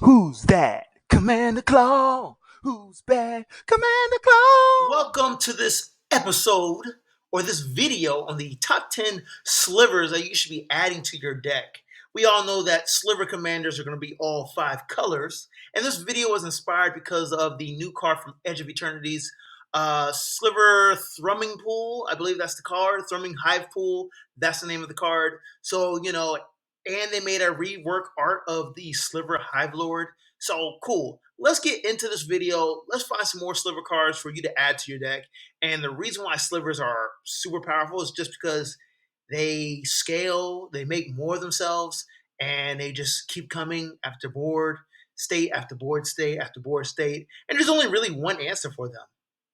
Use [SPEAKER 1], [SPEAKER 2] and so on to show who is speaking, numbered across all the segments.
[SPEAKER 1] Who's that? Commander Claw. Who's bad? Commander Claw.
[SPEAKER 2] Welcome to this episode or this video on the top 10 slivers that you should be adding to your deck. We all know that sliver commanders are going to be all 5 colors, and this video was inspired because of the new card from Edge of Eternity's Sliver Thrumming Pool. I believe that's the card. Thrumming Hive Pool. That's the name of the card. So, and they made a rework art of the Sliver Hivelord. So cool. Let's get into this video. Let's find some more sliver cards for you to add to your deck. And the reason why slivers are super powerful is just because they scale, they make more of themselves, and they just keep coming after board state after board state after board state. And there's only really one answer for them: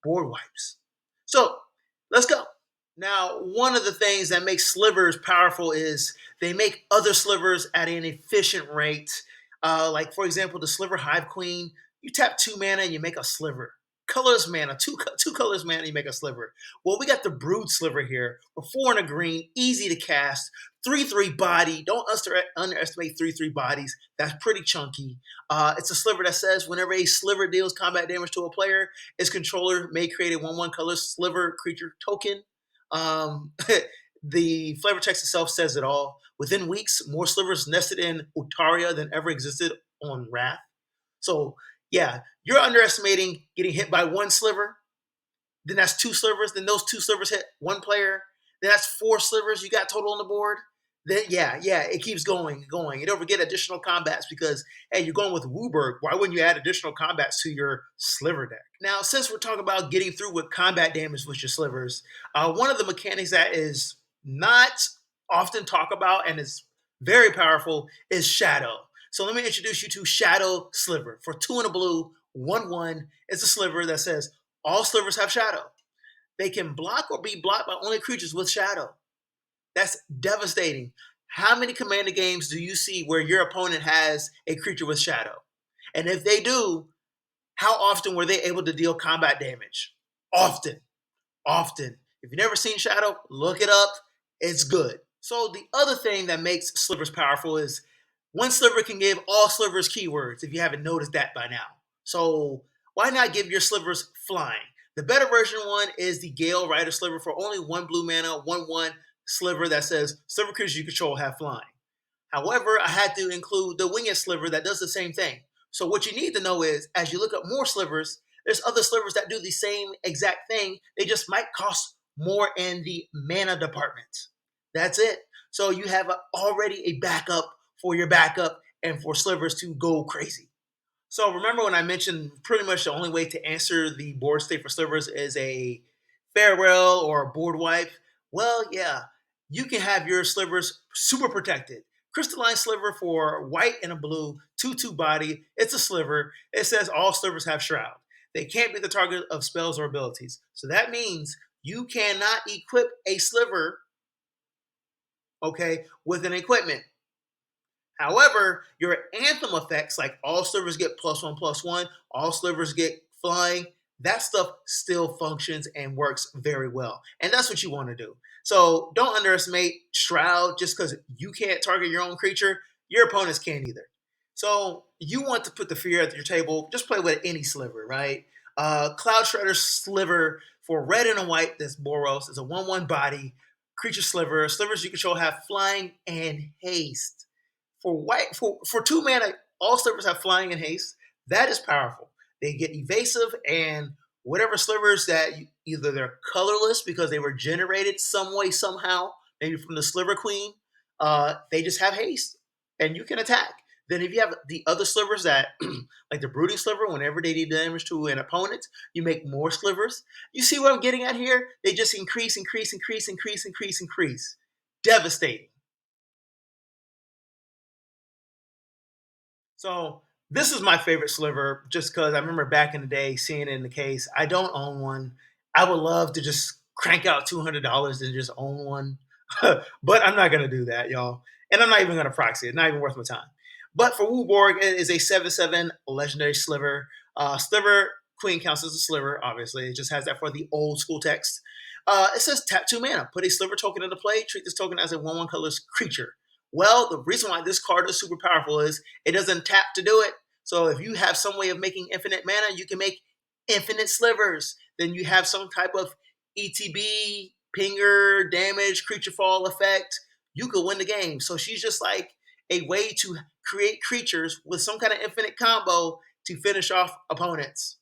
[SPEAKER 2] board wipes. So let's go. Now, one of the things that makes slivers powerful is they make other slivers at an efficient rate. Like, for example, the Sliver Hive Queen, you tap 2 mana and you make a sliver. Colorless mana, two colors mana, you make a sliver. Well, we got the Brood Sliver here. For 4 and a green, easy to cast, 3/3 body. Don't underestimate 3/3 bodies. That's pretty chunky. It's a sliver that says whenever a sliver deals combat damage to a player, its controller may create a 1/1 color sliver creature token. The flavor text itself says it all. Within weeks, more slivers nested in Utaria than ever existed on Wrath. So, yeah, you're underestimating getting hit by 1 sliver. Then that's 2 slivers. Then those 2 slivers hit 1 player. Then that's 4 slivers you got total on the board. Then, yeah, it keeps going. You don't forget additional combats because, hey, you're going with Wooburg. Why wouldn't you add additional combats to your sliver deck? Now, since we're talking about getting through with combat damage with your slivers, one of the mechanics that is not often talked about and is very powerful is Shadow. So let me introduce you to Shadow Sliver. For 2 and a blue, 1/1, it's a sliver that says all slivers have Shadow. They can block or be blocked by only creatures with Shadow. That's devastating. How many Commander games do you see where your opponent has a creature with Shadow? And if they do, how often were they able to deal combat damage? Often. If you've never seen Shadow, look it up. It's good. So the other thing that makes slivers powerful is 1 sliver can give all slivers keywords, if you haven't noticed that by now. So why not give your slivers flying? The better version one is the Gale Rider Sliver for only 1 blue mana, 1/1 sliver that says sliver creatures you control have flying. However, I had to include the Winged Sliver that does the same thing. So what you need to know is, as you look up more slivers, there's other slivers that do the same exact thing. They just might cost more in the mana department. That's it. So you have already a backup for your backup and for slivers to go crazy. So remember when I mentioned pretty much the only way to answer the board state for slivers is a farewell or a board wipe? Well, yeah, you can have your slivers super protected. Crystalline Sliver for white and a blue, 2/2 body. It's a sliver. It says all slivers have Shroud. They can't be the target of spells or abilities. So that means you cannot equip a sliver, okay, with an equipment. However, your anthem effects, like all slivers get +1/+1, all slivers get flying, that stuff still functions and works very well. And that's what you want to do. So don't underestimate Shroud. Just because you can't target your own creature, your opponents can't either. So you want to put the fear at your table. Just play with any sliver, right? Cloud Shredder Sliver for red and a white, that's Boros. It's a 1/1 body creature sliver. Slivers you control have flying and haste. For 2 mana, all slivers have flying and haste. That is powerful. They get evasive, and whatever slivers that either they're colorless because they were generated some way, somehow, maybe from the Sliver Queen, they just have haste, and you can attack. Then if you have the other slivers that, like the Brooding Sliver, whenever they do damage to an opponent, you make more slivers. You see what I'm getting at here? They just increase. Devastating. So this is my favorite sliver just because I remember back in the day seeing it in the case. I don't own one. I would love to just crank out $200 and just own one. But I'm not going to do that, y'all. And I'm not even going to proxy it. Not even worth my time. But for Wooborg, it is a 7/7 legendary sliver. Sliver Queen counts as a sliver, obviously. It just has that for the old school text. It says tap 2 mana. Put a sliver token into play. Treat this token as a 1/1 colorless creature. Well, the reason why this card is super powerful is it doesn't tap to do it. So if you have some way of making infinite mana, you can make infinite slivers. Then you have some type of ETB, pinger, damage, creature fall effect. You could win the game. So she's just like a way to create creatures with some kind of infinite combo to finish off opponents.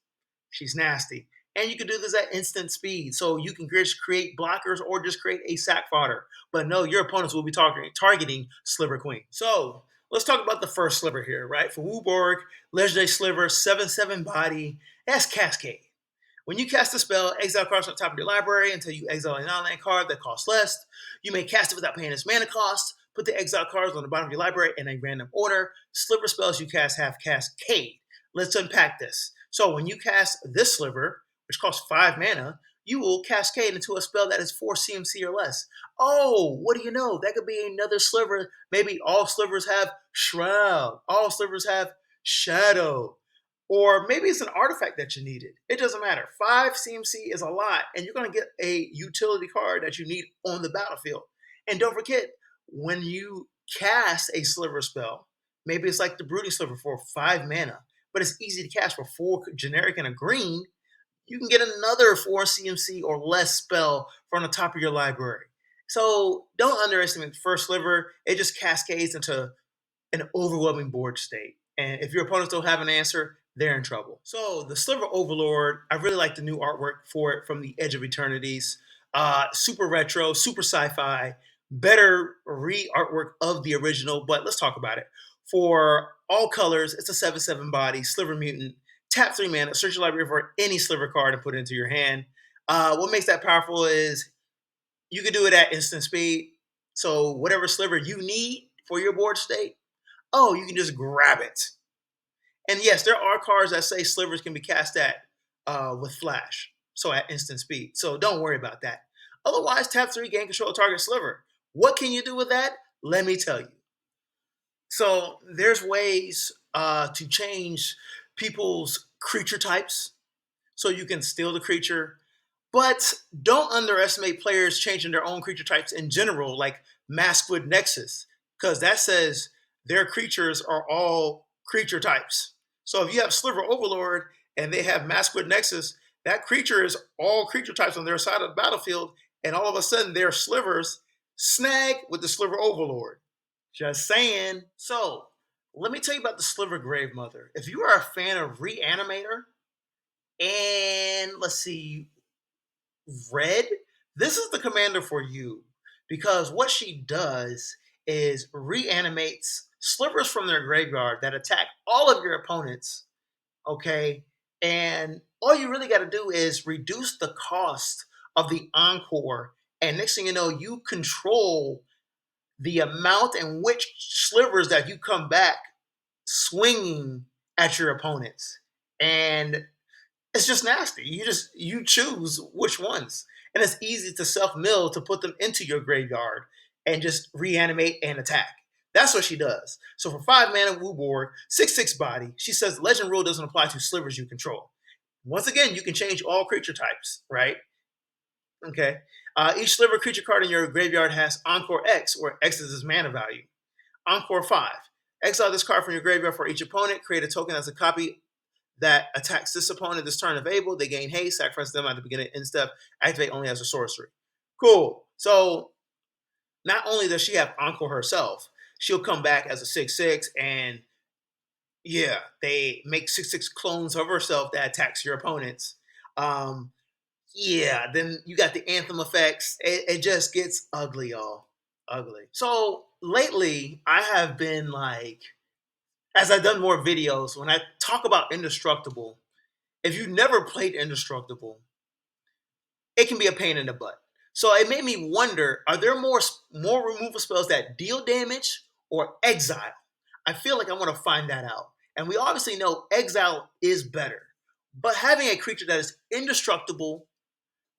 [SPEAKER 2] She's nasty. And you can do this at instant speed. So you can just create blockers or just create a sack fodder. But no, your opponents will be targeting Sliver Queen. So let's talk about the first Sliver here, right? For Wooborg, Legendary Sliver, 7/7 body. That's Cascade. When you cast a spell, exile cards on top of your library until you exile a non-land card that costs less. You may cast it without paying its mana cost. Put the exile cards on the bottom of your library in a random order. Sliver spells you cast have Cascade. Let's unpack this. So when you cast this Sliver, which costs 5 mana, you will cascade into a spell that is 4 CMC or less. Oh, what do you know? That could be another Sliver. Maybe all Slivers have Shroud. All Slivers have Shadow. Or maybe it's an artifact that you needed. It doesn't matter. 5 CMC is a lot, and you're going to get a utility card that you need on the battlefield. And don't forget, when you cast a Sliver spell, maybe it's like the Brooding Sliver for 5 mana, but it's easy to cast for 4 generic and a green. You can get another 4 CMC or less spell from the top of your library. So don't underestimate the first Sliver. It just cascades into an overwhelming board state. And if your opponents don't have an answer, they're in trouble. So the Sliver Overlord, I really like the new artwork for it from the Edge of Eternities. Super retro, super sci-fi, better re-artwork of the original, but let's talk about it. For all colors, it's a 7/7 body, Sliver Mutant. Tap 3 mana, search your library for any Sliver card and put it into your hand. What makes that powerful is you can do it at instant speed. So whatever Sliver you need for your board state, oh, you can just grab it. And yes, there are cards that say Slivers can be cast at with Flash, so at instant speed. So don't worry about that. Otherwise, tap 3, gain control of target Sliver. What can you do with that? Let me tell you. So there's ways to change people's creature types so you can steal the creature. But don't underestimate players changing their own creature types in general, like Maskwood Nexus, because that says their creatures are all creature types. So if you have Sliver Overlord and they have Maskwood Nexus, that creature is all creature types on their side of the battlefield, and all of a sudden their Slivers snag with the Sliver Overlord. Just saying. So let me tell you about the Sliver Gravemother. If you are a fan of Reanimator, and let's see, Red, this is the commander for you, because what she does is reanimates Slivers from their graveyard that attack all of your opponents. Okay, and all you really got to do is reduce the cost of the Encore, and next thing you know, you control the amount in which Slivers that you come back swinging at your opponents. And it's just nasty. You choose which ones, and it's easy to self mill to put them into your graveyard and just reanimate and attack. That's what she does. So for 5 mana, Wooborg, 6/6 body, she says the legend rule doesn't apply to Slivers you control. Once again, you can change all creature types, right? Okay. Each Sliver creature card in your graveyard has Encore X, where X is its mana value. Encore 5. Exile this card from your graveyard for each opponent. Create a token as a copy that attacks this opponent this turn if able. They gain haste, sacrifice them at the beginning end step, activate only as a sorcery. Cool. So not only does she have Encore herself, she'll come back as a 6/6, and yeah, they make 6/6 clones of herself that attacks your opponents. Yeah, then you got the Anthem effects. It just gets ugly, y'all. Ugly. So lately, I have been like, as I've done more videos, when I talk about Indestructible, if you've never played Indestructible, it can be a pain in the butt. So it made me wonder, are there more removal spells that deal damage or exile? I feel like I want to find that out. And we obviously know exile is better. But having a creature that is indestructible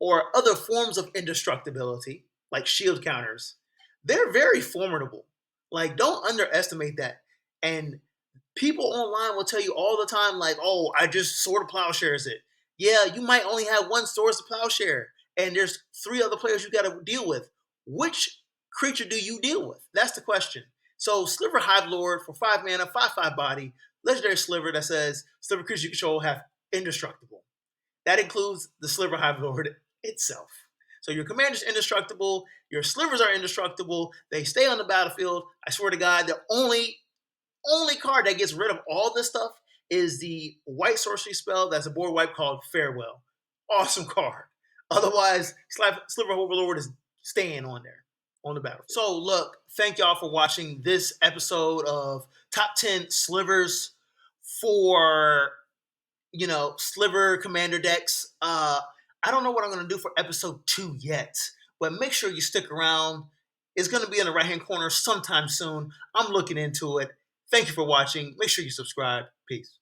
[SPEAKER 2] or other forms of indestructibility, like shield counters, they're very formidable. Like, don't underestimate that. And people online will tell you all the time, like, oh, I just Sword of Plowshares it. Yeah, you might only have one Sword of Plowshare, and there's 3 other players you got to deal with. Which creature do you deal with? That's the question. So Sliver Hivelord for 5 mana, 5/5 body, legendary Sliver that says Sliver creatures you control have indestructible. That includes the Sliver Hivelord itself. So your commander's indestructible, your Slivers are indestructible, they stay on the battlefield. I swear to God, the only card that gets rid of all this stuff is the white sorcery spell that's a board wipe called Farewell. Awesome card. Otherwise, Sliver Overlord is staying on there on the battlefield. So look, thank y'all for watching this episode of Top 10 Slivers for Sliver Commander decks. I don't know what I'm going to do for episode 2 yet, but make sure you stick around. It's going to be in the right-hand corner sometime soon. I'm looking into it. Thank you for watching. Make sure you subscribe. Peace.